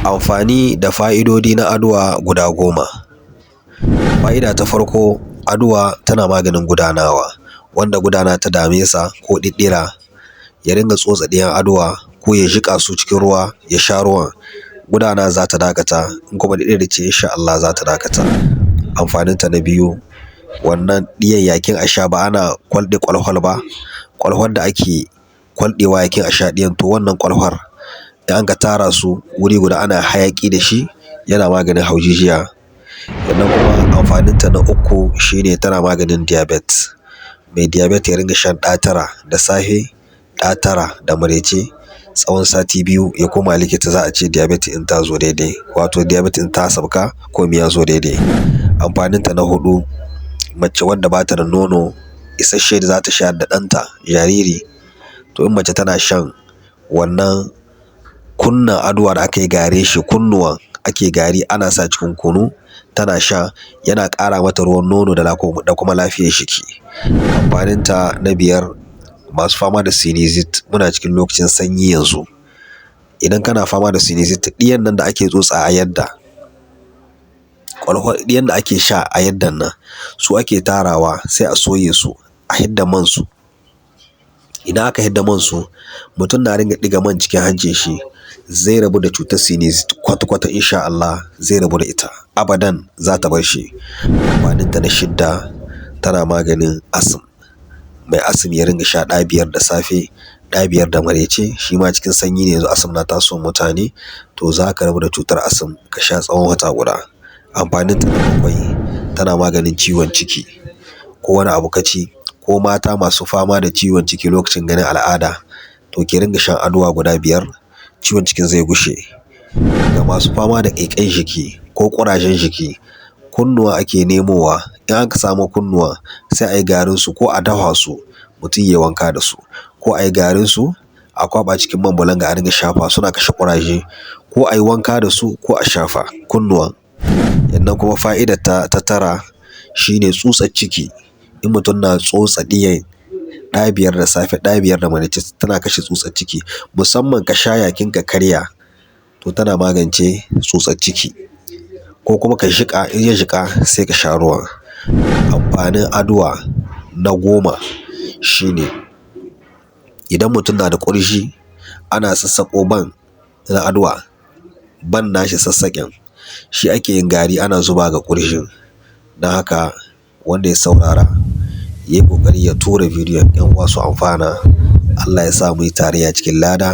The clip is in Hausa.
Amfani da fa'idodi na aduwa guda 10. Fa'ida ta farko, aduwa tana maganin gudanawa, wanda gudana ta dame sa ko ɗiɗɗira ya ringa tsotse ɗiyan aduwa ko ya jiƙa su cikin ruwa ya sha ruwan, gudana za ta dakata, in kuma ɗiɗɗira ce insha Allah za ta dakata. Amfaninta na biyu, wannan ɗiyan yakin a sha ba ana kwalɗe ƙwalhwal ba, ƙwalhwar da ake kwalɗewa yakin a sha ɗiyan, to wannan ƙwalhwar in anka tara su wuri guda ana hayaƙi da shi yana maganin haujijiya. Sannan kuma amfaninta na uku shine tana maganin diabetes. Mai diabetes ya ringa shan ɗa tara da safe, ɗa tara da maraice tsawon sati 2 ya koma likita za a ce diabetes in ta zo daidai, wato diabetes in ta sauka komi ya zo daidai. Amfaninta na 4, mace wadda ba ta da nono isasshe da za ta shayar da ɗanta jariri, to in mace tana shan wannan kunnan aduwa da aka yi garin shi, kunnuwan ake gari ana sa cikin kunu tana sha, yana ƙara mata ruwan nono da kuma lafiyar jiki. Amfaninta na 5, masu fama da sinusite, muna cikin lokacin sanyi yanzu, idan kana fama da sinusite ɗiyan nan da ake tsotsa a yadda, ƙwalhwal ɗiyan da ake sha a yaddan nan su ake tarawa sai a soye su a hidda man su. Idan aka hidda man su, mutum na ringa ɗiga man cikin hancin shi, zai rabu da cutar sinusite kwata-kwata insha Allah zai rabu da ita, abadan za ta bar shi. Amfaninta na 6, tana maganin asm. Mai asm ya ringa sha ɗa 5 da safe, ɗa 5 da maraice, shi ma cikin sanyi ne yanzu asm na tasowa mutane, to za ka rabu da cutar asm ka sha tsawon wata guda. Amfaninta na 7, tana maganin ciwon ciki. Ko wani abu ka ci, ko mata masu fama da ciwon ciki lokacin ganin al'ada, to ki ringa shan aduwa guda 5, ciwon cikin zai gushe. Ga masu fama da ƙaiƙayin jiki ko ƙurajen jiki, kunnuwa ake nemowa, in aka samo kunnuwa sai a yi garin su ko a dafa su mutum ya yi wanka da su, ko a yi garin su a kwaɓa cikin man bulanga a ringa shafa suna kashe ƙuraje, ko a yi wanka da su ko a shafa kunnuwan. Sannan kuma fa'idar ta 9 shine tsutsar ciki. In mutum na tsotsa ɗiyan ɗa 5 da safe, ɗa 5 da maraice, tana kashe tsutsar ciki, musamman ka sha yakin ka karya, to tana magance tsutsar ciki. Ko kuma ka jiƙa, in ya jiƙa sai ka sha ruwan. Amfanin aduwa na 10 shine, idan mutum na da ƙurji ana sassaƙo ban na aduwa, ban nashi sassaƙen shi ake yin gari ana zuba ga ƙurjin. Don haka wanda ya saurara ya yi ƙoƙari ya tura bidiyon 'yan uwa su amfana. Allah ya sa mu yi tarayya cikin lada.